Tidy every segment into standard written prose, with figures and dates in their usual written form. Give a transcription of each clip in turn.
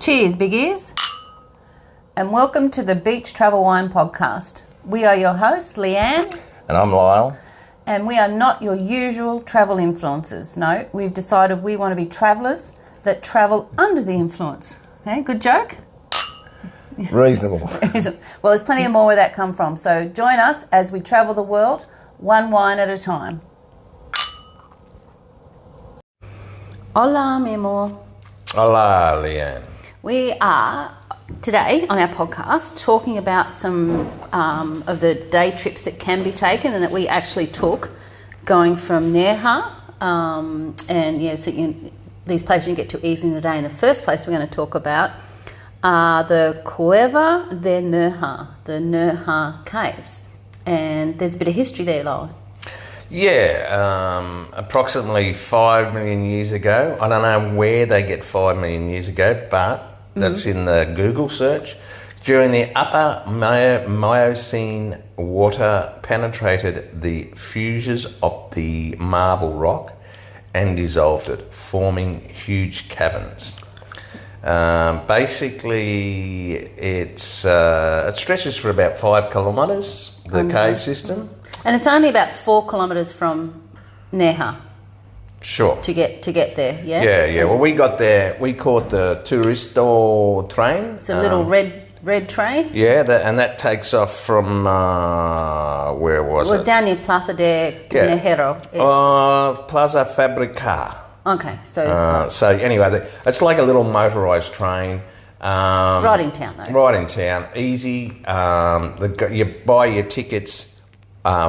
Cheers, big ears. And welcome to the Beach Travel Wine Podcast. We are your hosts, Leanne. And I'm Lyle. And we are not your usual travel influencers. No, we've decided we want to be travellers that travel under the influence. Okay, good joke? Reasonable. Well, there's plenty of more where that come from. So join us as we travel the world, one wine at a time. Hola, mi amor. Hola, Leanne. We are today on our podcast talking about some of the day trips that can be taken and that we actually took going from Nerja. These places you get to easily in the day. And the first place we're going to talk about are the Cueva de Nerja, the Nerja Caves. And there's a bit of history there, Lyle. Yeah, approximately 5 million years ago. I don't know where they get 5 million years ago, but that's in the Google search. During the upper Miocene, water penetrated the fissures of the marble rock and dissolved it, forming huge caverns. Basically, it stretches for about 5 kilometres, the cave system. And it's only about 4 kilometres from Nerja. Sure. To get there, yeah? Yeah. Well, we got there, we caught the Turisto train. It's a little red train. Yeah, that takes off from, where was it? Well, down near Plaza de Nejero. Plaza Fabrica. Okay, so anyway, it's like a little motorised train. Right in town, though. Right in town, easy. You buy your tickets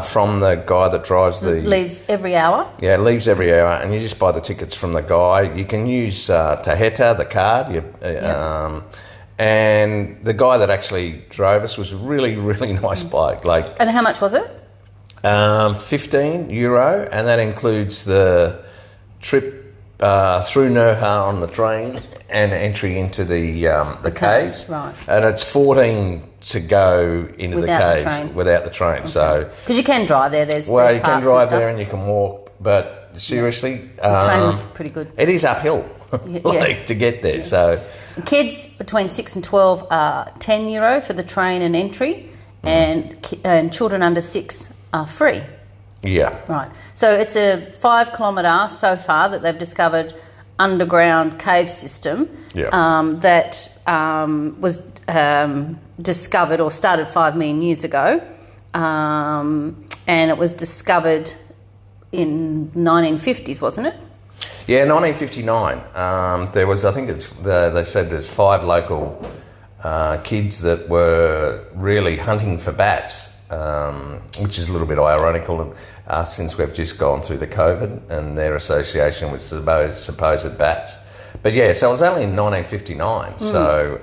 from the guy that drives the... Leaves every hour? Yeah, leaves every hour, and you just buy the tickets from the guy. You can use Tarjeta, the card, and the guy that actually drove us was a really, really nice bloke. And how much was it? €15, and that includes the trip through Nerja on the train and entry into the caves. Right. And it's 14 to go into the caves without the train. Okay. So because you can drive there. You can drive there and you can walk, but seriously, the train was pretty good. It is uphill, to get there. Yeah. So kids between 6 and 12 are €10 for the train and entry, and children under 6 are free. Yeah. Right. So it's a 5 kilometre so far that they've discovered underground cave system that was discovered or started 5 million years ago, and it was discovered in 1950s, wasn't it? Yeah, 1959. There was, I think they said there's 5 local kids that were really hunting for bats, which is a little bit ironical since we've just gone through the COVID and their association with supposed bats. But yeah, so it was only in 1959, so...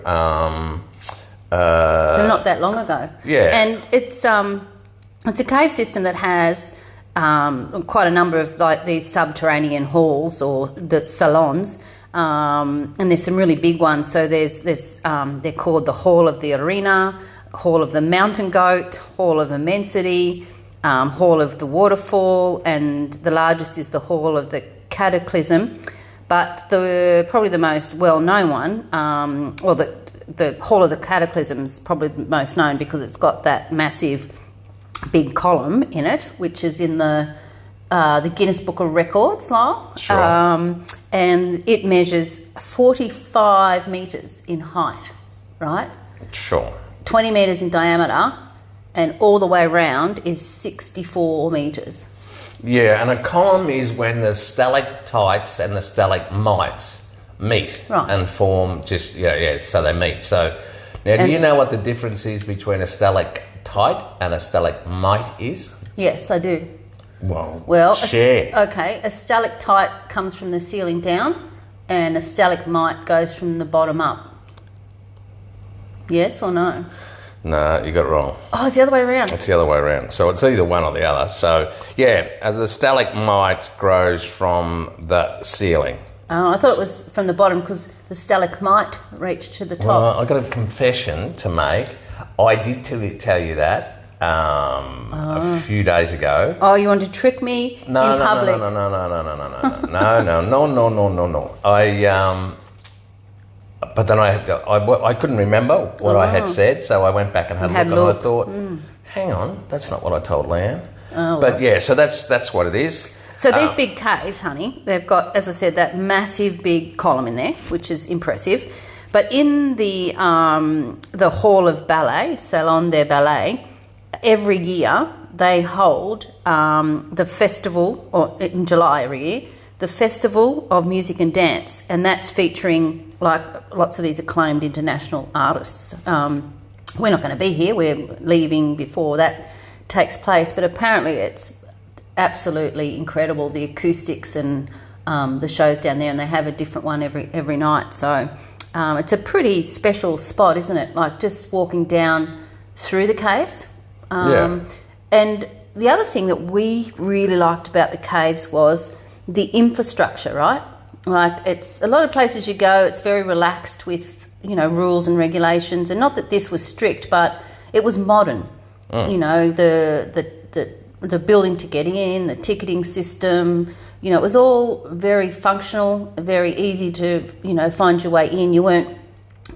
not that long ago. Yeah. And it's a cave system that has quite a number of like these subterranean halls or the salons, and there's some really big ones. So there's they're called the Hall of the Arena, Hall of the Mountain Goat, Hall of Immensity, Hall of the Waterfall, and the largest is the Hall of the Cataclysm. But probably the most well-known one, the Hall of the Cataclysm is probably the most known because it's got that massive big column in it, which is in the Guinness Book of Records, Lyle. Sure. And it measures 45 metres in height, right? Sure. 20 metres in diameter, and all the way around is 64 metres. Yeah, and a column is when the stalactites and the stalagmites meet and form so they meet. So now, do you know what the difference is between a stalactite and a stalagmite is? Yes, I do. Well, share. A stalactite comes from the ceiling down, and a stalagmite goes from the bottom up. Yes or no? No, you got it wrong. Oh, it's the other way around. It's the other way around. So it's either one or the other. So, the stalagmite grows from the ceiling. Oh, I thought it was from the bottom because the stalagmite reached to the top. Well, I've got a confession to make. I did tell you that a few days ago. Oh, you want to trick me in public? No. I but then I couldn't remember what I had said, so I went back and had a look, and I thought, hang on, that's not what I told Leanne. But yeah, so that's what it is. So these big caves, honey, they've got, as I said, that massive big column in there, which is impressive. But in the Hall of Ballet, Salon de Ballet, every year they hold the festival, or in July every year, the Festival of Music and Dance, and that's featuring like lots of these acclaimed international artists. We're not going to be here, we're leaving before that takes place, but apparently it's absolutely incredible, the acoustics and the shows down there, and they have a different one every night. So it's a pretty special spot, isn't it? Like just walking down through the caves. And the other thing that we really liked about the caves was the infrastructure, right? Like it's a lot of places you go, it's very relaxed with, you know, rules and regulations, and not that this was strict, but it was modern. You know, the building to get in, the ticketing system, you know, it was all very functional, very easy to, you know, find your way in. You weren't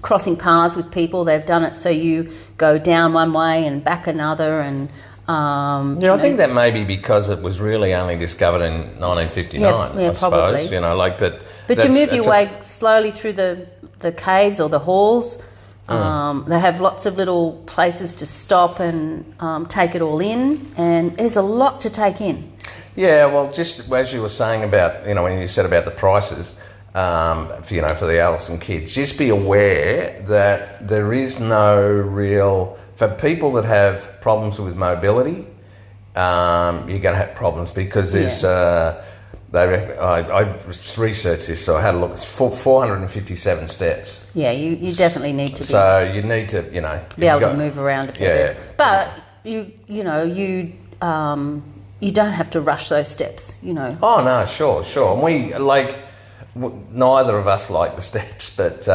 crossing paths with people. They've done it so you go down one way and back another, and I think that may be because it was really only discovered in 1959. I suppose, probably. You know, like that. But you move your way slowly through the caves or the halls. They have lots of little places to stop and take it all in, and there's a lot to take in. Yeah, well, just as you were saying about, you know, when you said about the prices, you know, for the adults and kids, just be aware that there is no real, for people that have problems with mobility, you're going to have problems because there's, I researched this, so I had a look. It's 457 steps. Yeah, you definitely need to be. So you need to, you know, be able to move around a bit. But you don't have to rush those steps, you know. Oh no, sure. And we neither of us like the steps, but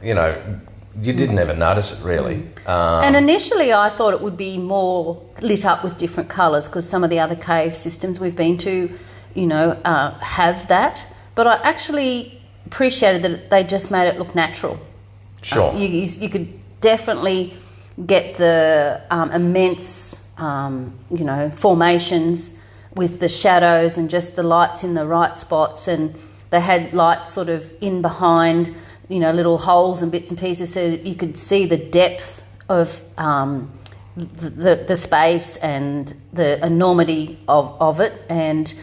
you know, you didn't ever notice it really. And initially, I thought it would be more lit up with different colours because some of the other cave systems we've been to, you know, have that. But I actually appreciated that they just made it look natural. Sure. You could definitely get the immense, you know, formations with the shadows and just the lights in the right spots, and they had lights sort of in behind, you know, little holes and bits and pieces so that you could see the depth of the space and the enormity of it, and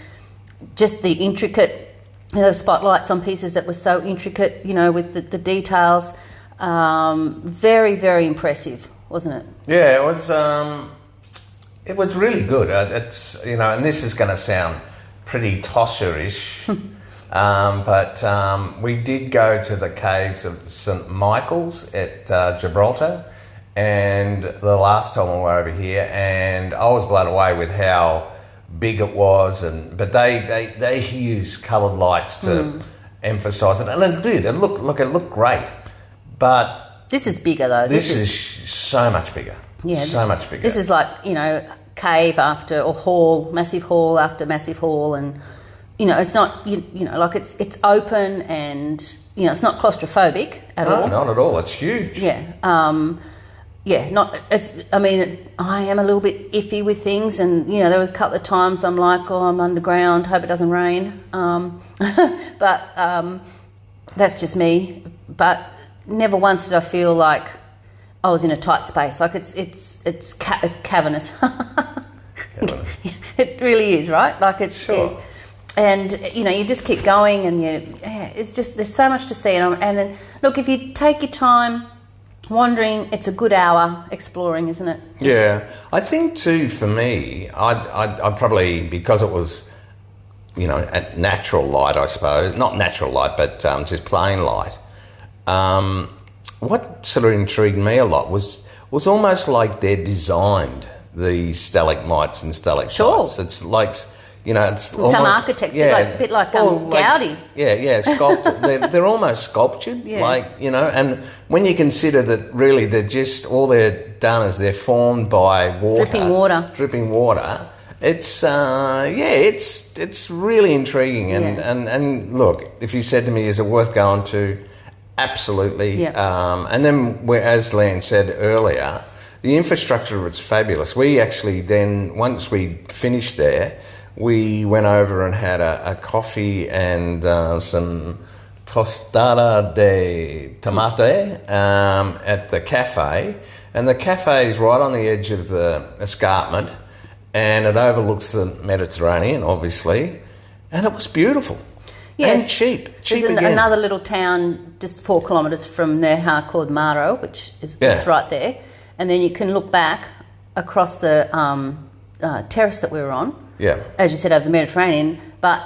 just the intricate, you know, spotlights on pieces that were so intricate, you know, with the details. Very, very impressive, wasn't it? Yeah, it was really good. It's, you know, and this is going to sound pretty tosser-ish, but we did go to the caves of St Michael's at Gibraltar, and the last time we were over here, and I was blown away with how big it was, but they use coloured lights to emphasise it, and it did. It looked great, but this is bigger though. This is so much bigger. Yeah, so much bigger. This is like, you know, cave after or hall, massive hall after massive hall, and you know, it's not you know, like it's open, and you know, it's not claustrophobic at all. No, not at all. It's huge. Yeah. Yeah, not. It's. I mean, I am a little bit iffy with things, and you know, there were a couple of times I'm like, "Oh, I'm underground. Hope it doesn't rain." But that's just me. But never once did I feel like I was in a tight space. Like it's cavernous. It really is, right? Like it's. Sure. And you know, you just keep going, and it's just there's so much to see. And then look, if you take your time wandering, it's a good hour exploring, isn't it? Yeah, I think too. For me, I probably, because it was, you know, at natural light, I suppose, not natural light, but just plain light. What sort of intrigued me a lot was almost like they're designed these stalagmites and stalactites. Sure. It's like, you know, it's some almost, architects, a bit like Gaudi. Sculpted. they're almost sculptured, like, you know. And when you consider that, really, they're just all they're done is they're formed by water, dripping water. It's it's really intriguing. And look, if you said to me, is it worth going to? Absolutely. Yeah. And then, as Lan said earlier, the infrastructure was fabulous. We actually then, once we finished there, we went over and had a coffee and some tostada de tomate at the cafe. And the cafe is right on the edge of the escarpment, and it overlooks the Mediterranean, obviously. And it was beautiful. Yes. And cheap There's again. another little town just 4 kilometres from Nerja called Maro, which is it's right there. And then you can look back across the terrace that we were on, as you said, over the Mediterranean, but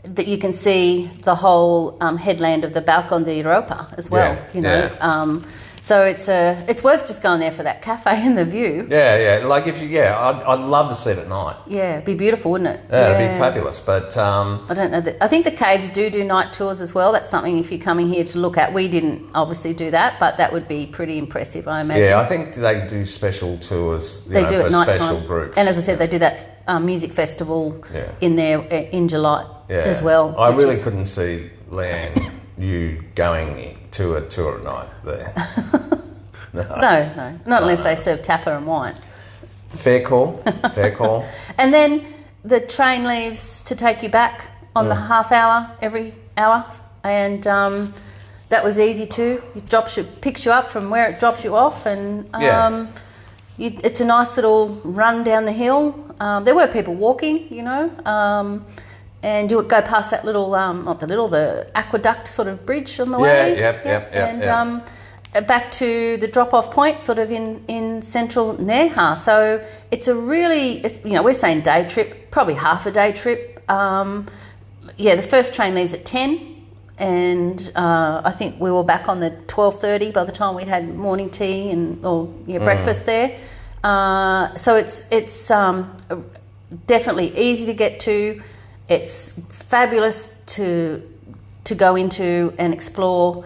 that you can see the whole headland of the Balcón de Europa as well, you know. Yeah. So it's worth just going there for that cafe and the view. Yeah. Like I'd love to see it at night. Yeah, it'd be beautiful, wouldn't it? Yeah, it'd be fabulous. But I don't know. I think the caves do night tours as well. That's something if you're coming here to look at. We didn't obviously do that, but that would be pretty impressive, I imagine. Yeah, I think they do special tours. They do for special groups. And as I said, they do that music festival in there in July as well. I really couldn't see you going to a tour at night there. No, not unless they serve tapper and wine. Fair call. And then the train leaves to take you back on the half hour every hour, and that was easy too. It picks you up from where it drops you off, and it's a nice little run down the hill. There were people walking, you know. And you would go past that little, the aqueduct sort of bridge on the way. And back to the drop-off point sort of in central Nerja. So it's we're saying day trip, probably half a day trip. The first train leaves at 10 and I think we were back on the 12:30 by the time we'd had morning tea and breakfast there. So it's definitely easy to get to. It's fabulous to go into and explore.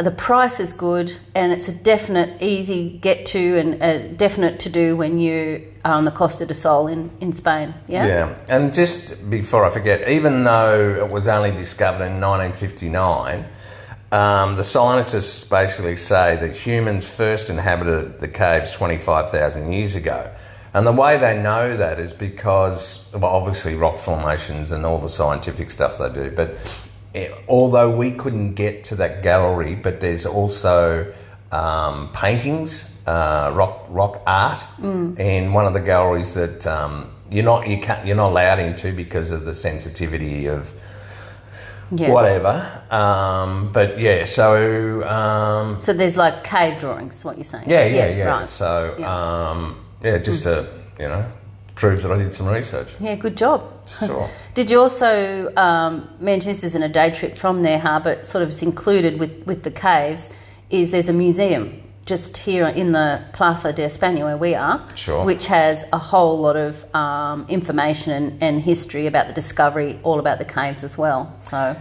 The price is good, and it's a definite easy get to and a definite to do when you're on the Costa del Sol in Spain. Yeah, and just before I forget, even though it was only discovered in 1959, the scientists basically say that humans first inhabited the caves 25,000 years ago. And the way they know that is because, obviously rock formations and all the scientific stuff they do, but although we couldn't get to that gallery, but there's also paintings, rock art in one of the galleries that you're not allowed into because of the sensitivity of whatever. So there's like cave drawings, what you're saying? Yeah. Right. So just to prove that I did some research. Yeah, good job. Sure. Did you also mention, this isn't a day trip from Nerja, but sort of is included with the caves, is there's a museum just here in the Plaza de España where we are, which has a whole lot of information and history about the discovery, all about the caves as well. So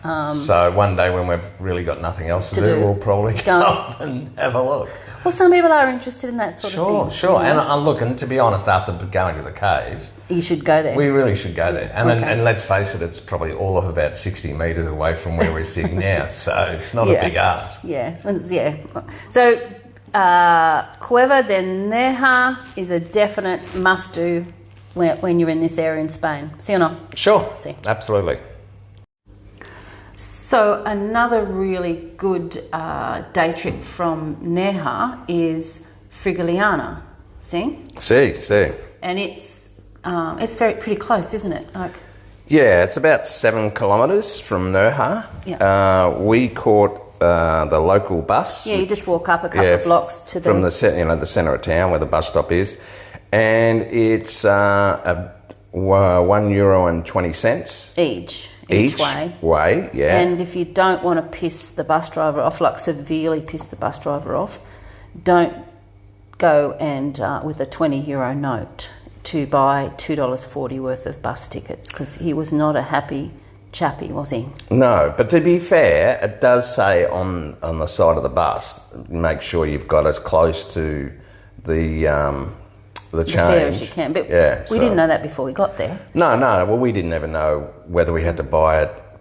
so one day when we've really got nothing else to do, we'll probably go up and have a look. Well, some people are interested in that sort of thing. Sure. And to be honest, after going to the caves, you should go there. We really should go there. And let's face it, it's probably all of about 60 metres away from where we're sitting now, so it's not a big ask. Yeah. So, Cueva de Nerja is a definite must-do when you're in this area in Spain. See or not? Sure. See. Absolutely. So another really good day trip from Nerja is Frigiliana. See? See. And it's pretty close, isn't it? It's about 7 kilometres from Nerja. Yeah. We caught the local bus. Yeah, you just walk up a couple of blocks to from the centre of town where the bus stop is, and it's €1.20 each way. And if you don't want to piss the bus driver off, like severely piss the bus driver off, don't go and with a €20 note to buy $2.40 worth of bus tickets, because he was not a happy chappy, was he? No, but to be fair, it does say on the side of the bus, make sure you've got as close to the change fare as you can. But we didn't know that before we got there. No. Well, we didn't ever know whether we had to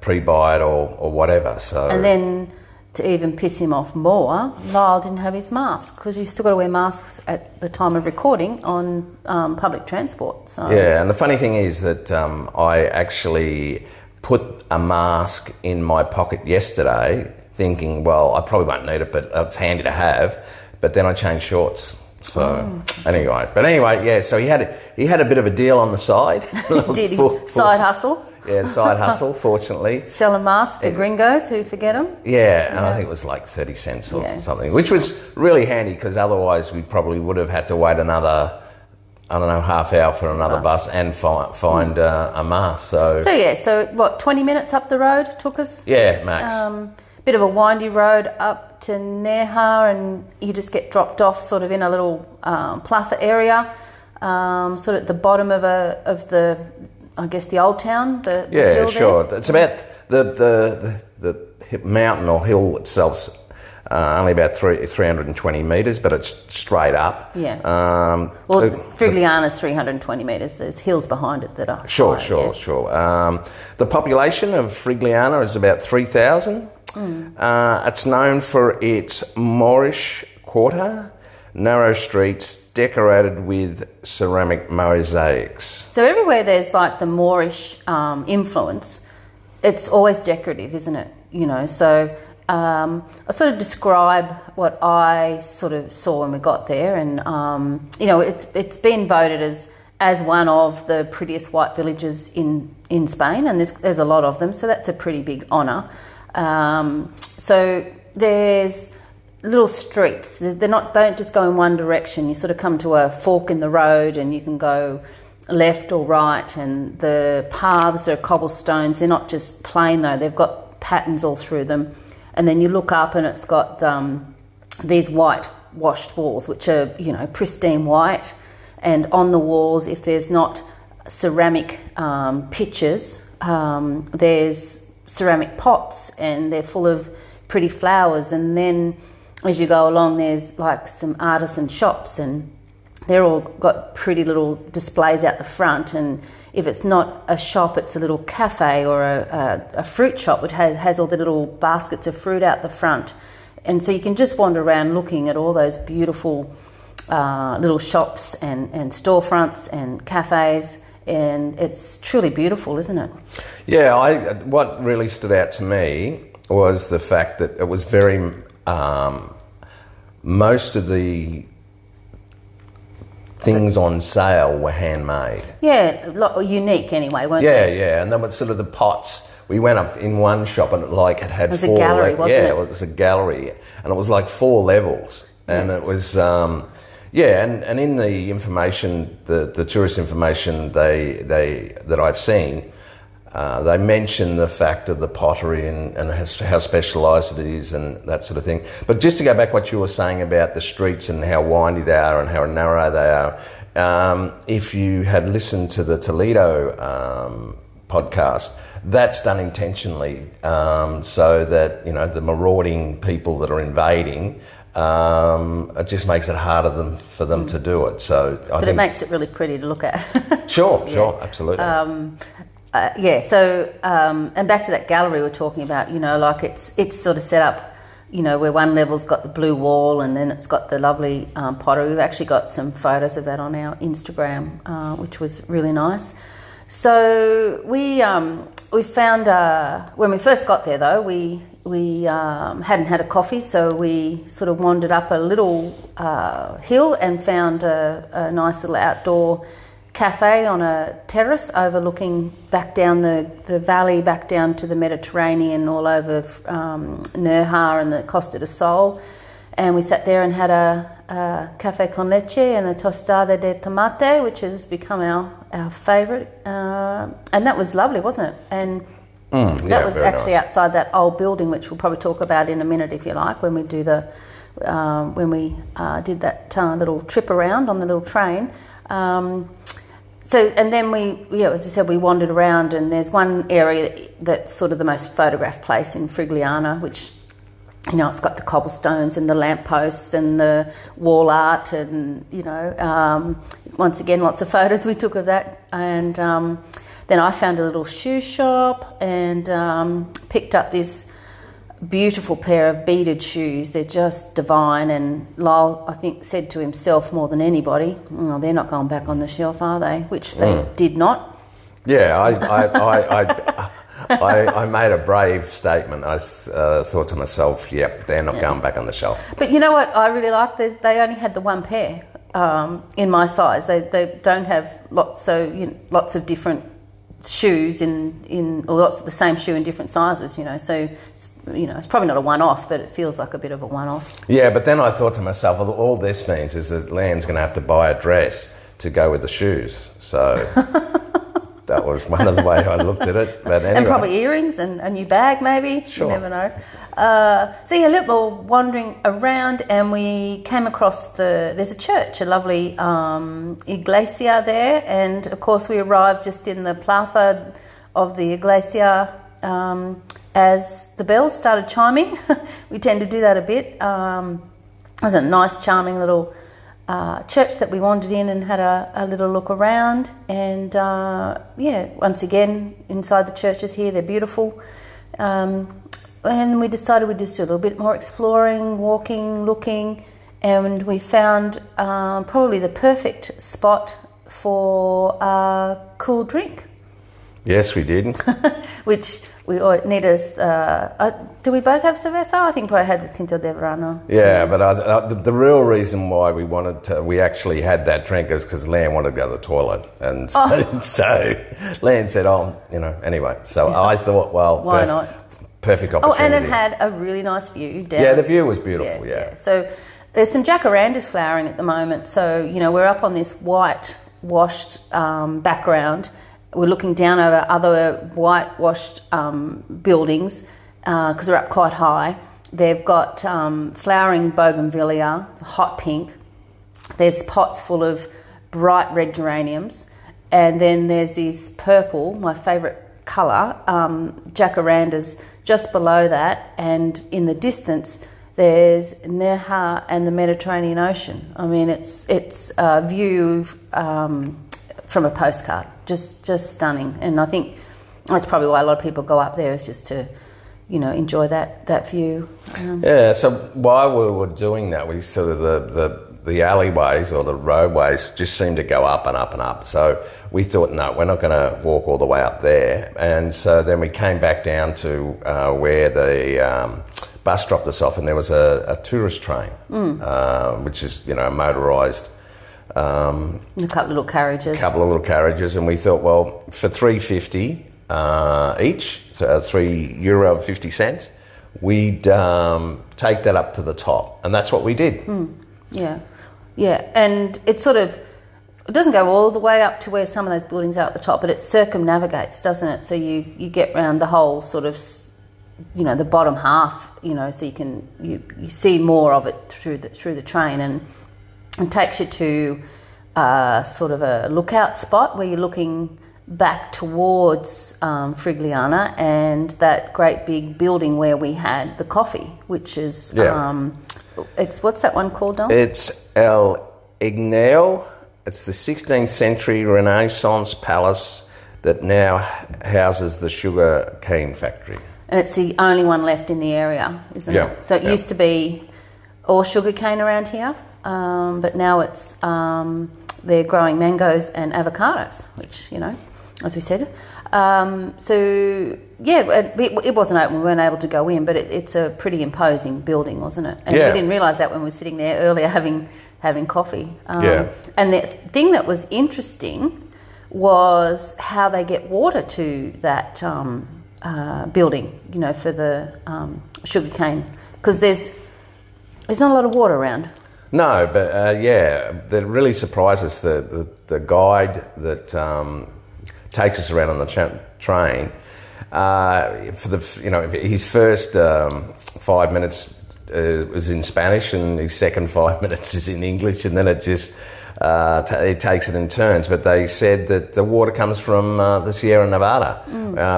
pre-buy it or whatever. So and then to even piss him off more, Lyle didn't have his mask, because you still got to wear masks at the time of recording on public transport. So yeah, and the funny thing is that I actually put a mask in my pocket yesterday, thinking, well, I probably won't need it, but it's handy to have. But then I changed shorts. So anyway, yeah. So he had a bit of a deal on the side. Did he? Side hustle. Yeah, side hustle. Fortunately, selling masks to gringos who forget them. Yeah, and I think it was like 30 cents or something, which was really handy, because otherwise we probably would have had to wait another, I don't know, half hour for another bus and find a mask. So what, 20 minutes up the road took us? Yeah, max. Bit of a windy road up to Nerja, and you just get dropped off sort of in a little plaza area, sort of at the bottom of the I guess the old town. The hill sure. There. It's about the mountain or hill itself's only about 320 metres, but it's straight up. Yeah. Frigiliana's 320 metres. There's hills behind it that are sure. The population of Frigiliana is about 3,000. It's known for its Moorish quarter, narrow streets decorated with ceramic mosaics. So everywhere there's like the Moorish influence, it's always decorative, isn't it? You know, so I sort of describe what I sort of saw when we got there, and you know, it's been voted as one of the prettiest white villages in Spain, and there's a lot of them, so that's a pretty big honour. So there's little streets. They don't just go in one direction. You sort of come to a fork in the road, and you can go left or right, and the paths are cobblestones. They're not just plain though. They've got patterns all through them. And then you look up, and it's got these white washed walls, which are, you know, pristine white. And on the walls, if there's not ceramic pictures, there's ceramic pots, and they're full of pretty flowers. And then as you go along, there's like some artisan shops, and they're all got pretty little displays out the front. And if it's not a shop, it's a little cafe or a fruit shop, which has all the little baskets of fruit out the front. And so you can just wander around looking at all those beautiful little shops and storefronts and cafes, and it's truly beautiful, isn't it? Yeah, what really stood out to me was the fact that it was very... most of the things on sale were handmade. Yeah, unique anyway, weren't they? Yeah, and then with sort of the pots. We went up in one shop, and it had it was four... a gallery, wasn't it? Yeah, it was a gallery, and it was like 4 levels. And it was... and in the information, the tourist information that I've seen, they mention the fact of the pottery and how specialised it is and that sort of thing. But just to go back what you were saying about the streets and how windy they are and how narrow they are, if you had listened to the Toledo podcast, that's done intentionally so that, you know, the marauding people that are invading, it just makes it harder for them to do it. So I think it makes it really pretty to look at. Sure, absolutely. And back to that gallery we're talking about, you know, like it's sort of set up, you know, where one level's got the blue wall, and then it's got the lovely pottery. We've actually got some photos of that on our Instagram, which was really nice. So we found when we first got there though, we hadn't had a coffee, so we sort of wandered up a little hill and found a nice little outdoor cafe on a terrace overlooking back down the valley, back down to the Mediterranean, all over Nerja and the Costa del Sol. And we sat there and had a café con leche and a tostada de tomate, which has become our favourite. And that was lovely, wasn't it? And that was actually nice. Outside that old building, which we'll probably talk about in a minute if you like, when we do when we did that little trip around on the little train. And then as I said, we wandered around, and there's one area that's sort of the most photographed place in Frigiliana, which, you know, it's got the cobblestones and the lampposts and the wall art, and, you know, once again, lots of photos we took of that. And then I found a little shoe shop and picked up this beautiful pair of beaded shoes. They're just divine. And Lyle, I think, said to himself more than anybody, "Oh, they're not going back on the shelf, are they?" Which they did not. Yeah, I made a brave statement. I thought to myself, "Yep, they're not going back on the shelf." But you know what I really like? They only had the one pair in my size. They don't have lots of different shoes or lots of the same shoe in different sizes. So it's probably not a one-off, but it feels like a bit of a one-off. Yeah, but then I thought to myself, well, all this means is that Leanne's going to have to buy a dress to go with the shoes. So that was one of the way I looked at it. But anyway. And probably earrings and a new bag, maybe. Sure. You never know. So yeah, look, we're wandering around, and we came across there's a church, a lovely iglesia there, and of course we arrived just in the plaza of the iglesia as the bells started chiming. We tend to do that a bit. It was a nice, charming little church that we wandered in and had a little look around. And once again, inside the churches here, they're beautiful. And we decided we'd just do a little bit more exploring, walking, looking, and we found probably the perfect spot for a cool drink. Yes, we did. Which we need do we both have cerveza? I think I had the Tinto de Verano. Yeah, but the real reason why we actually had that drink is because Leanne wanted to go to the toilet. And so Leanne said, anyway. So I thought, well, why not? Perfect opportunity. Oh, and it had a really nice view down. Yeah, the view was beautiful, yeah. So there's some jacarandas flowering at the moment. So, we're up on this white-washed background. We're looking down over other whitewashed buildings because we're up quite high. They've got flowering bougainvillea, hot pink. There's pots full of bright red geraniums. And then there's this purple, my favourite colour, jacarandas just below that, and in the distance there's Nerja and the Mediterranean Ocean. I mean, it's a view from a postcard, just stunning. And I think that's probably why a lot of people go up there, is just to enjoy that view. Yeah. So while we were doing that, we sort of the alleyways or the roadways just seemed to go up and up and up. So we thought, no, we're not going to walk all the way up there. And so then we came back down to where the bus dropped us off, and there was a tourist train, which is, motorised. A couple of little carriages. And we thought, well, for $3.50 each, so €3.50, we'd take that up to the top. And that's what we did. Yeah, and it doesn't go all the way up to where some of those buildings are at the top, but it circumnavigates, doesn't it? So you get around the whole sort of, the bottom half, so you see more of it through the train, and it takes you to sort of a lookout spot where you're looking back towards Frigiliana and that great big building where we had the coffee, which is what's that one called, Dom? It's El Igneo. It's the 16th century Renaissance palace that now houses the sugar cane factory. And it's the only one left in the area, isn't it? So it used to be all sugar cane around here, but now it's they're growing mangoes and avocados, which, as we said. It wasn't open, we weren't able to go in, but it's a pretty imposing building, wasn't it? And we didn't realise that when we were sitting there earlier having coffee. And the thing that was interesting was how they get water to that building, for the sugar cane, because there's not a lot of water around. No, but that really surprised us. The guide that takes us around on the train, for his first 5 minutes was in Spanish, and his second 5 minutes is in English, and then it just it takes it in turns. But they said that the water comes from the Sierra Nevada.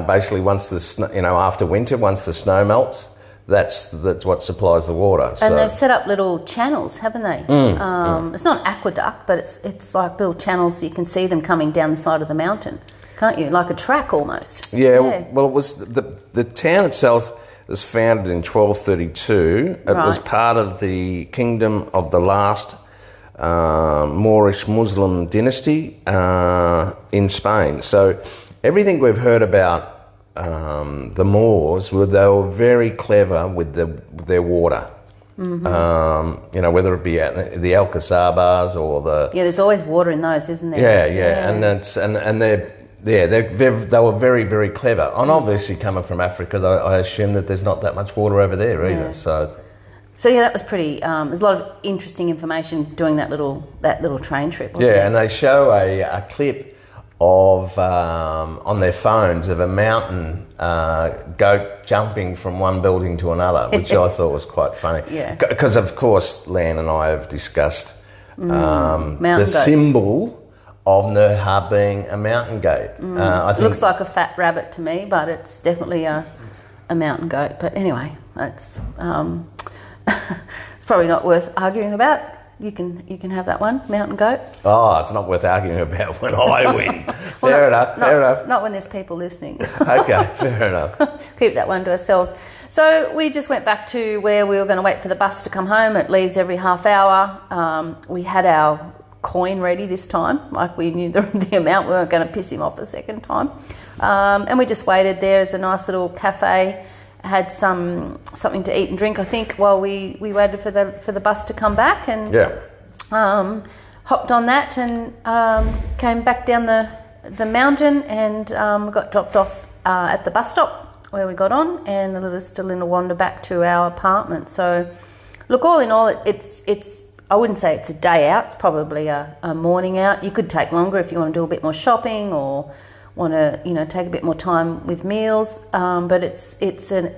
Basically, once after winter, once the snow melts, that's what supplies the water. And they've set up little channels, haven't they? It's not an aqueduct, but it's like little channels, so you can see them coming down the side of the mountain, can't you? Like a track almost. Yeah. Well, it was the town itself. was founded in 1232. It was Right. part of the kingdom of the last Moorish Muslim dynasty in Spain. So everything we've heard about the Moors, they were very clever with their water. You know, whether it be at the Alcazabas or the Yeah, there's always water in those, isn't there? yeah. And they were very, very clever. And obviously coming from Africa, I assume that there's not that much water over there either. Yeah. So yeah, that was pretty. There's a lot of interesting information doing that little train trip. Wasn't there? And they show a clip of on their phones of a mountain goat jumping from one building to another, which I thought was quite funny. Yeah. Because of course, Lan and I have discussed the goats. symbol of Nerja being a mountain goat. I It think looks like a fat rabbit to me, but it's definitely a mountain goat. But anyway, that's it's probably not worth arguing about. You can have that one, mountain goat. Oh, it's not worth arguing about when I win. Fair enough. Not when there's people listening. Okay, fair enough. Keep that one to ourselves. So we just went back to where we were going to wait for the bus to come home. It leaves every half hour. We had our coin ready this time, like we knew the amount. We weren't going to piss him off a second time. And we just waited there. There's a nice little cafe. Had something to eat and drink, I think, while we waited for the bus to come back, and hopped on that and came back down the mountain, and got dropped off at the bus stop where we got on, and a little wander back to our apartment. So, look, all in all, it's I wouldn't say it's a day out. It's probably a morning out. You could take longer if you want to do a bit more shopping or want to take a bit more time with meals, but it's an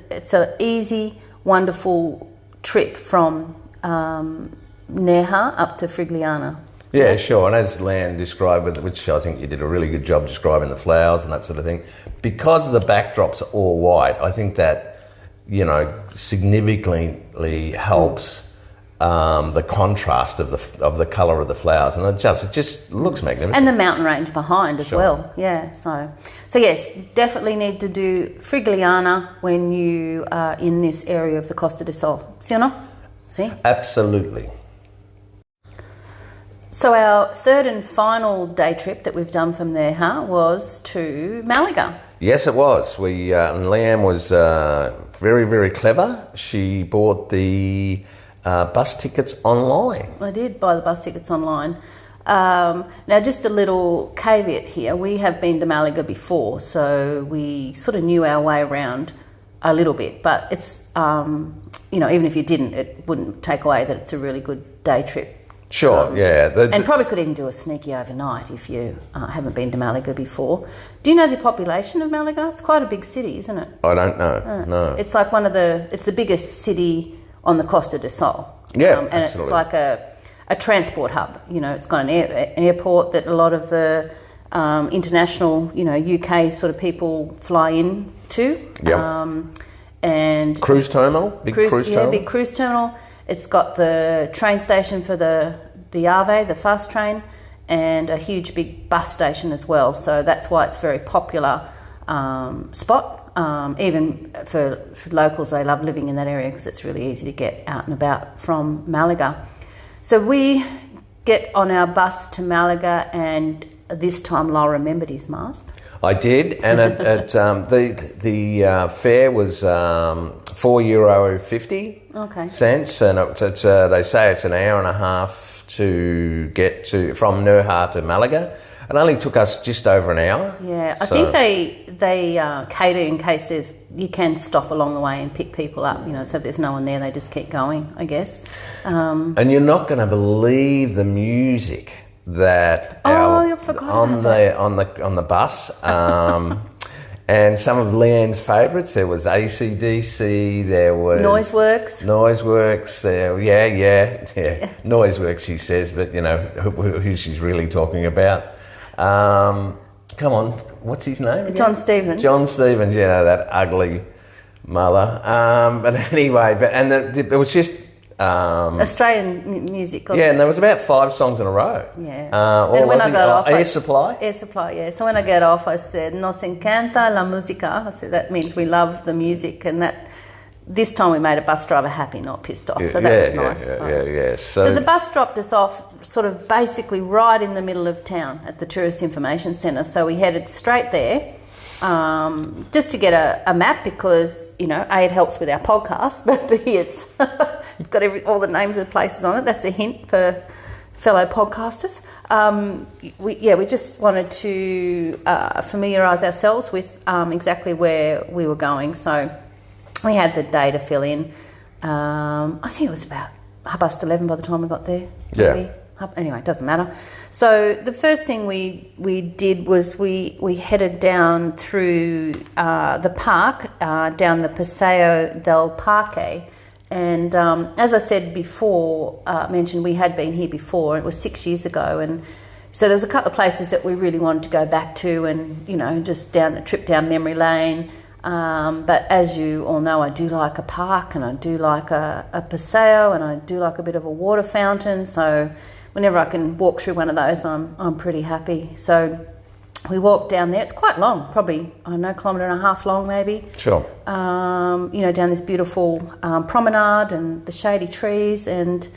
easy, wonderful trip from Nerja up to Frigiliana. Yeah, sure. And as Lan described, which I think you did a really good job describing the flowers and that sort of thing, because the backdrops are all white, I think that significantly helps the contrast of the colour of the flowers, and it just looks magnificent. And the mountain range behind as well. Yeah. So yes, definitely need to do Frigiliana when you are in this area of the Costa del Sol. ¿Sí o no? Sí. Absolutely. So our third and final day trip that we've done from Nerja was to Malaga. Yes, it was. And Leanne was very, very clever. She bought the bus tickets online. I did buy the bus tickets online. Now, just a little caveat here. We have been to Malaga before, so we sort of knew our way around a little bit. But it's, even if you didn't, it wouldn't take away that it's a really good day trip. Sure, yeah. And probably could even do a sneaky overnight if you haven't been to Malaga before. Do you know the population of Malaga? It's quite a big city, isn't it? I don't know, no. It's like it's the biggest city on the Costa del Sol. Yeah, and absolutely. It's like a transport hub. It's got an airport that a lot of the international, UK sort of people fly in to. Yep. And cruise terminal, big cruise terminal. Yeah, big cruise terminal. It's got the train station for the AVE, the fast train, and a huge big bus station as well. So that's why it's a very popular spot. Even for locals, they love living in that area because it's really easy to get out and about from Malaga. So we get on our bus to Malaga, and this time Lyle remembered his mask. I did, and the fare was €4.50 cents, and it's they say it's an hour and a half to get from Nerja to Malaga. It only took us just over an hour. Yeah, I think they cater in case you can stop along the way and pick people up. So if there's no one there, they just keep going, I guess. And you're not going to believe the music that I forgot on the bus. And some of Leanne's favourites, there was AC/DC, there was Noiseworks, there, yeah. Noiseworks, she says, but who she's really talking about. Come on, what's his name again? John Stevens, that ugly mother. But anyway, it was just Australian music. Yeah, and there was about 5 songs in a row. Yeah. And when I got off, Air Supply, yeah. So when I got off, I said, "Nos encanta la música." I said that means we love the music, and this time we made a bus driver happy, not pissed off. So that was nice. Yeah. So the bus dropped us off sort of basically right in the middle of town at the Tourist Information Centre. So we headed straight there just to get a map because, you know, A, it helps with our podcast, but B, it's got all the names of places on it. That's a hint for fellow podcasters. We just wanted to familiarise ourselves with exactly where we were going. So we had the day to fill in. I think it was about 11:30 by the time we got there. Yeah. Anyway, it doesn't matter. So the first thing we did was we headed down through the park, down the Paseo del Parque. And as I said before, mentioned we had been here before. It was 6 years ago. And so there was a couple of places that we really wanted to go back to and, you know, just down a trip down memory lane. But as you all know, I do like a park and I do like a paseo and I do like a bit of a water fountain. So whenever I can walk through one of those, I'm pretty happy. So we walked down there. It's quite long, probably, I don't know, 1.5 kilometres long maybe. Sure. You know, down this beautiful promenade and the shady trees. And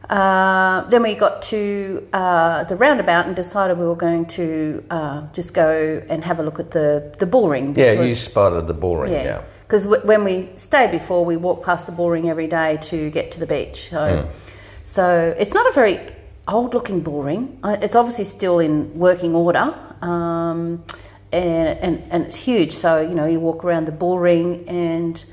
then we got to the roundabout and decided we were going to just go and have a look at the bull ring. Yeah, you spotted the bull ring, yeah. Because when we stayed before, we walked past the bull ring every day to get to the beach. So it's not a very old-looking bull ring. It's obviously still in working order, and it's huge. So, you know, you walk around the bull ring and...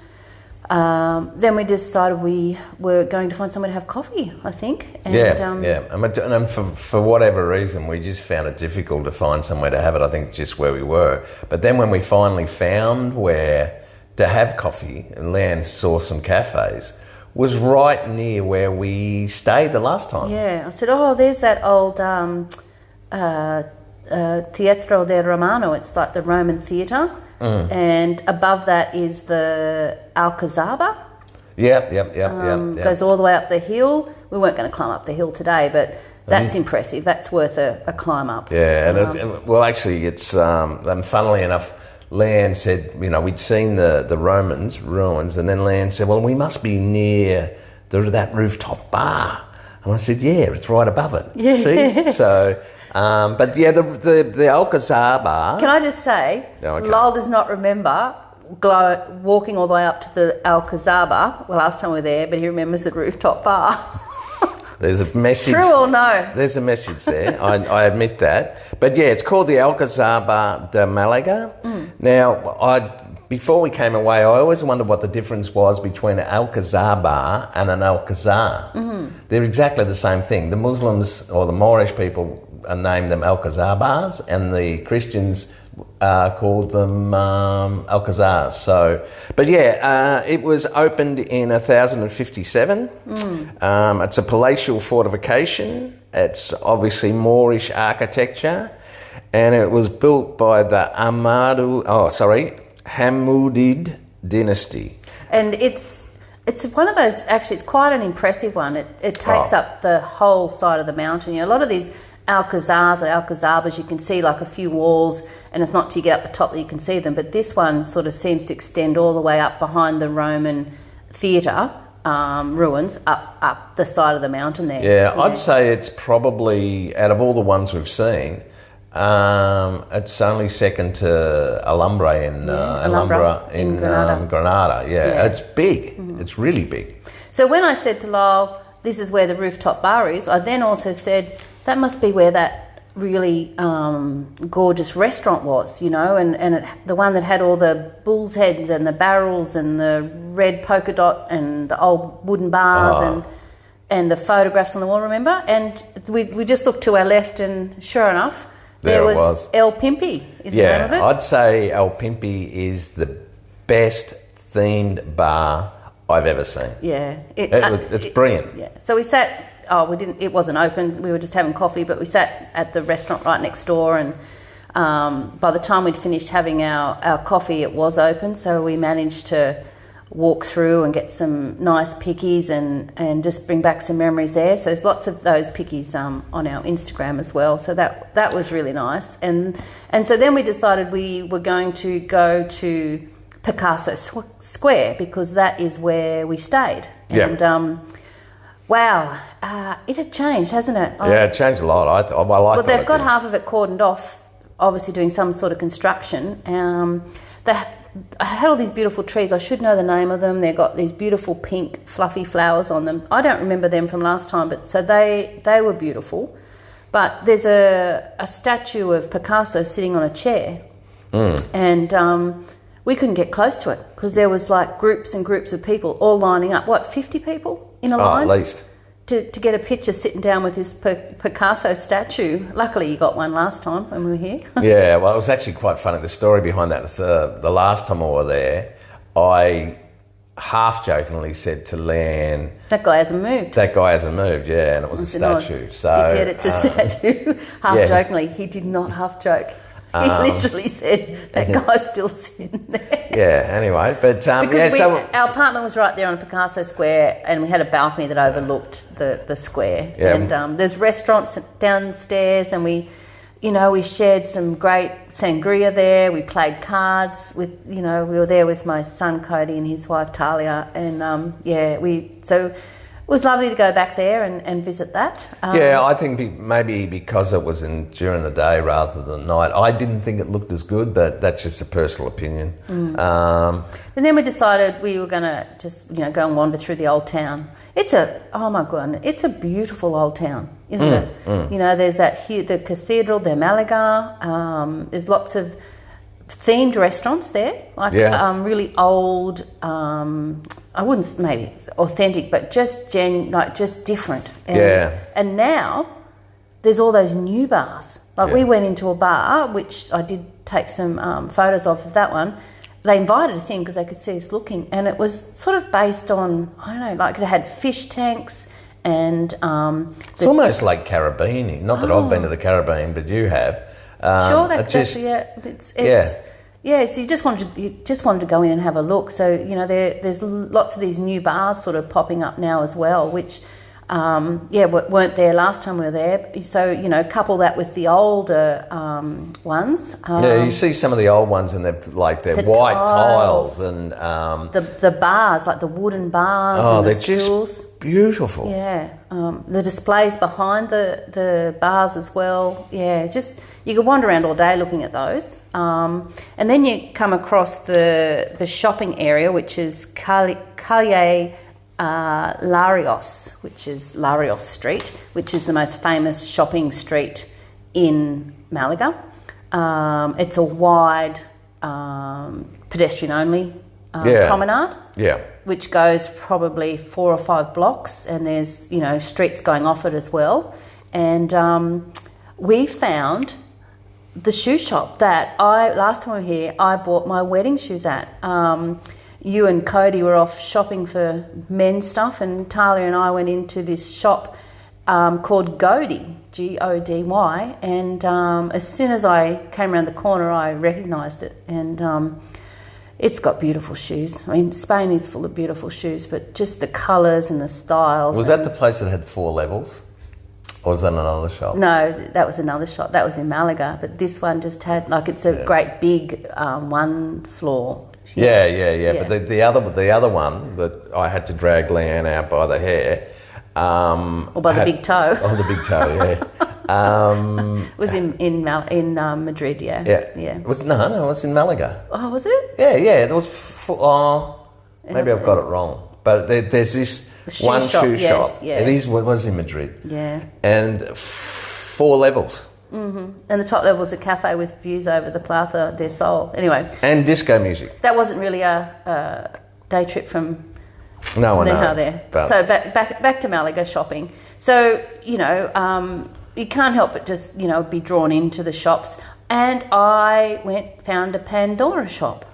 then we decided we were going to find somewhere to have coffee, I think. And, And for whatever reason, we just found it difficult to find somewhere to have it. I think it's just where we were. But then when we finally found where to have coffee, and Leanne saw some cafes, was right near where we stayed the last time. Yeah, I said, oh, there's that old Teatro del Romano. It's like the Roman theatre. And above that is the Alcazaba. Yep. Goes all the way up the hill. We weren't going to climb up the hill today, but that's impressive. That's worth a climb up. Yeah, and well, actually, it's funnily enough, Leanne said, you know, we'd seen the Romans ruins, and then Leanne said, well, we must be near that rooftop bar. And I said, yeah, it's right above it. Yeah. See? So... but yeah, the Alcazaba... Can I just say, Lyle does not remember walking all the way up to the Alcazaba, well, last time we were there, but he remembers the rooftop bar. There's a message... True or no? There's a message there, I admit that. But yeah, it's called the Alcazaba de Malaga. Now, before we came away, I always wondered what the difference was between an Alcazaba and an Alcazar. They're exactly the same thing. The Muslims or the Moorish people named them Alcazabas, and the Christians called them Alcazars. So, but yeah, it was opened in 1057. It's a palatial fortification. It's obviously Moorish architecture, and it was built by the Hamudid dynasty. And it's one of those, actually, it's quite an impressive one. It takes up the whole side of the mountain. You know, a lot of these Alcazars or Alcazabas, you can see like a few walls, and it's not till you get up the top that you can see them. But this one sort of seems to extend all the way up behind the Roman theatre ruins, up the side of the mountain there. Yeah, I'd say it's probably, out of all the ones we've seen, it's only second to Alhambra in Granada. Yeah, it's big. It's really big. So when I said to Lyle, this is where the rooftop bar is, I then also said, that must be where that really gorgeous restaurant was, you know, and the one that had all the bull's heads and the barrels and the red polka dot and the old wooden bars and the photographs on the wall, remember? And we just looked to our left and sure enough, there was El Pimpi, is the name of it? I'd say El Pimpi is the best themed bar I've ever seen. Yeah. It's brilliant. Yeah. So we sat... it wasn't open. We were just having coffee, but we sat at the restaurant right next door, and by the time we'd finished having our coffee, it was open. So we managed to walk through and get some nice pickies and just bring back some memories there. So there's lots of those pickies on our Instagram as well. So that was really nice. And so then we decided we were going to go to Picasso Square, because that is where we stayed. Yeah. And wow, it had changed, hasn't it? Yeah, it changed a lot. I like. Well, they've got half of it cordoned off, obviously doing some sort of construction. I had all these beautiful trees. I should know the name of them. They've got these beautiful pink fluffy flowers on them. I don't remember them from last time, but so they were beautiful. But there's a statue of Picasso sitting on a chair, and we couldn't get close to it because there was like groups and groups of people all lining up. 50 people in a line? At least. To get a picture sitting down with this Picasso statue. Luckily you got one last time when we were here. Yeah, well, it was actually quite funny. The story behind that is the last time I were there, I half-jokingly said to Lan... That guy hasn't moved. Yeah, and it was a statue. So, dickhead, it's a statue. Half-jokingly, he did not half-joke. He literally said, that guy's still sitting there. Yeah, anyway, but... our apartment was right there on Picasso Square, and we had a balcony that overlooked the square. Yeah. And there's restaurants downstairs, and we shared some great sangria there. We played cards with, we were there with my son Cody and his wife Talia, and so it was lovely to go back there and visit that. I think maybe because it was during the day rather than night, I didn't think it looked as good, but that's just a personal opinion. And then we decided we were going to just, go and wander through the old town. It's a beautiful old town, isn't it? There's the Cathedral de Malaga. There's lots of themed restaurants there, really old. I wouldn't maybe authentic, but just different. And now there's all those new bars. We went into a bar, which I did take some photos of that one. They invited us in because they could see us looking, and it was sort of based on, it had fish tanks and... it's almost like Caribbean. Not that I've been to the Caribbean, but you have. Sure, so you just wanted to go in and have a look. So there's lots of these new bars sort of popping up now as well, which weren't there last time we were there. So couple that with the older ones. You see some of the old ones, and they're white tiles and the bars, like the wooden bars. Oh, and they're stools. Just beautiful. Yeah, the displays behind the bars as well. Yeah, just you could wander around all day looking at those. And then you come across the shopping area, which is Calle Larios, which is Larios Street, which is the most famous shopping street in Malaga. It's a wide pedestrian-only promenade, which goes probably 4 or 5 blocks, and there's streets going off it as well. And we found the shoe shop that last time we were here, I bought my wedding shoes at. You and Cody were off shopping for men's stuff, and Talia and I went into this shop called Gody, Gody, and as soon as I came around the corner, I recognised it, and it's got beautiful shoes. I mean, Spain is full of beautiful shoes, but just the colours and the styles. Was that the place that had 4 levels? Or was that another shop? No, that was another shop. That was in Malaga, but this one just had, it's a great big 1 floor. Yeah. But the other one that I had to drag Leanne out by the hair, or by the big toe. Oh, the big toe, yeah. Was in Madrid, yeah. Yeah. It was in Malaga. Oh, was it? Yeah. There was. Maybe I've got it wrong, but there's this one shoe shop. Yeah. It was in Madrid. Yeah. And 4 levels. Mm-hmm. And the top level was a cafe with views over the Plaza del Sol. Anyway. And disco music. That wasn't really a day trip from Nerja there. So back to Malaga shopping. So, you can't help but just, be drawn into the shops. And I found a Pandora shop.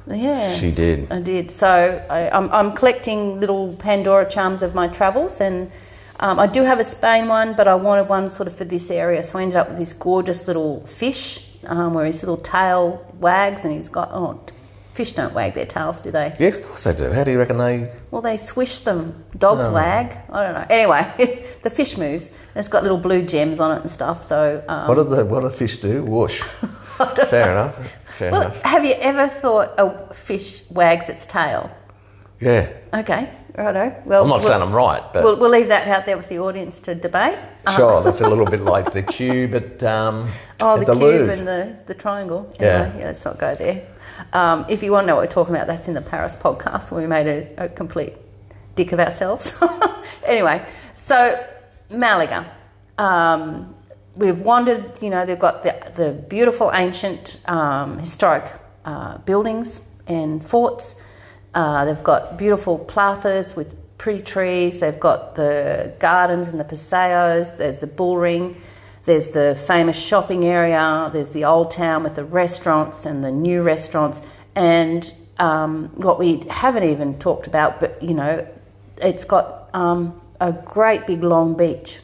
Yeah, she did. I did. So I'm collecting little Pandora charms of my travels, and I do have a Spain one, but I wanted one sort of for this area. So I ended up with this gorgeous little fish where his little tail wags, and he's got fish don't wag their tails, do they? Yes, of course they do. How do you reckon they? Well, they swish them. Dogs wag. I don't know. Anyway, the fish moves. And it's got little blue gems on it and stuff. So what do fish do? Whoosh. Fair enough. Fair Well, enough. have you ever thought a fish wags its tail? Yeah. Okay, righto. Well, I'm not saying I'm right, but we'll leave that out there with the audience to debate. sure, that's a little bit like the cube at The the cube Louvre. and the triangle. Yeah. Anyway, let's not go there. If you want to know what we're talking about, that's in the Paris podcast where we made a complete dick of ourselves. Anyway, so Malaga. We've wandered, they've got the beautiful ancient historic buildings and forts. They've got beautiful plazas with pretty trees. They've got the gardens and the paseos. There's the bull ring. There's the famous shopping area. There's the old town with the restaurants and the new restaurants. And what we haven't even talked about, but, it's got a great big long beach.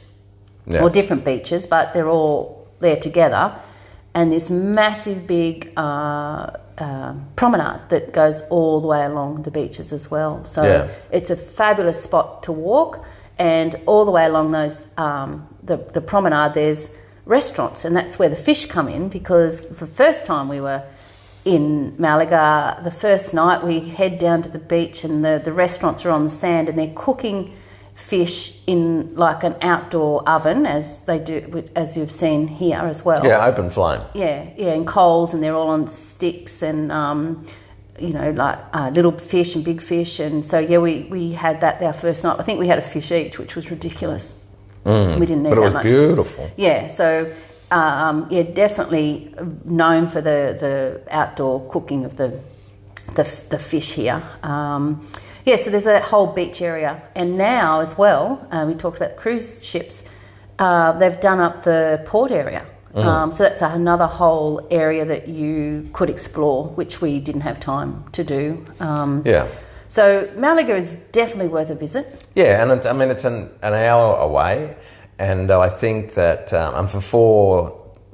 Yeah. Or different beaches, but they're all there together. And this massive big promenade that goes all the way along the beaches as well. So it's a fabulous spot to walk, and all the way along those the promenade there's restaurants, and that's where the fish come in, because the first time we were in Malaga, the first night we head down to the beach and the restaurants are on the sand and they're cooking fish in like an outdoor oven, as they do, as you've seen here as well. Yeah, open flame. Yeah, in coals, and they're all on sticks, and little fish and big fish. And so we had that our first night. I think we had a fish each, which was ridiculous. We didn't need that much. But it was beautiful. Yeah, so definitely known for the outdoor cooking of the fish here. So there's a whole beach area. And now as well, we talked about the cruise ships, they've done up the port area. So that's another whole area that you could explore, which we didn't have time to do. So Malaga is definitely worth a visit. Yeah, and it's an hour away. And I think that for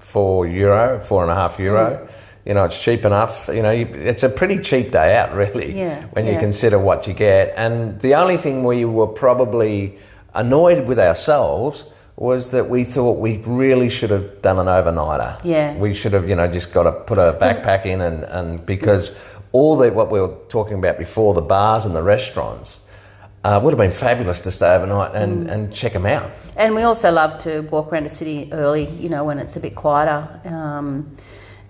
€4.50, it's cheap enough. It's a pretty cheap day out, really, when you consider what you get. And the only thing we were probably annoyed with ourselves was that we thought we really should have done an overnighter. Yeah. We should have, just got to put a backpack in and because what we were talking about before, the bars and the restaurants, would have been fabulous to stay overnight and check them out. And we also love to walk around the city early, when it's a bit quieter.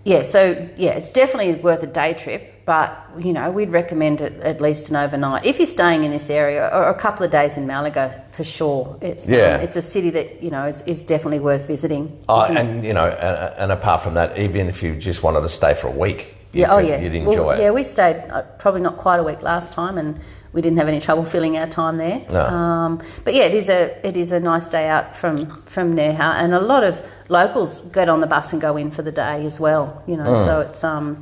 It's definitely worth a day trip, but, we'd recommend it at least an overnight. If you're staying in this area, or a couple of days in Malaga, for sure. It's a city that, is definitely worth visiting. And apart from that, even if you just wanted to stay for a week, you'd enjoy it. Yeah, we stayed probably not quite a week last time, and we didn't have any trouble filling our time there. No. But yeah, it is a nice day out from Nerja, and a lot of locals get on the bus and go in for the day as well. So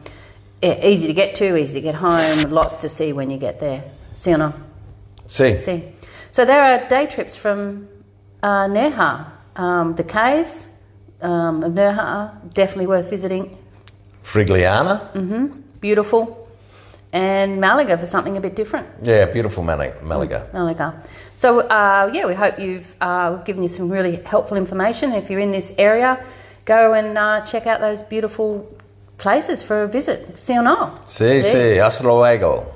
it's easy to get to, easy to get home, lots to see when you get there. See or no? See. So there are day trips from Nerja. The caves of Nerja, definitely worth visiting. Frigiliana. Beautiful. And Malaga for something a bit different. Yeah, beautiful Malaga. Malaga. So, we hope we've given you some really helpful information. If you're in this area, go and check out those beautiful places for a visit. See or no? Sí, hasta luego.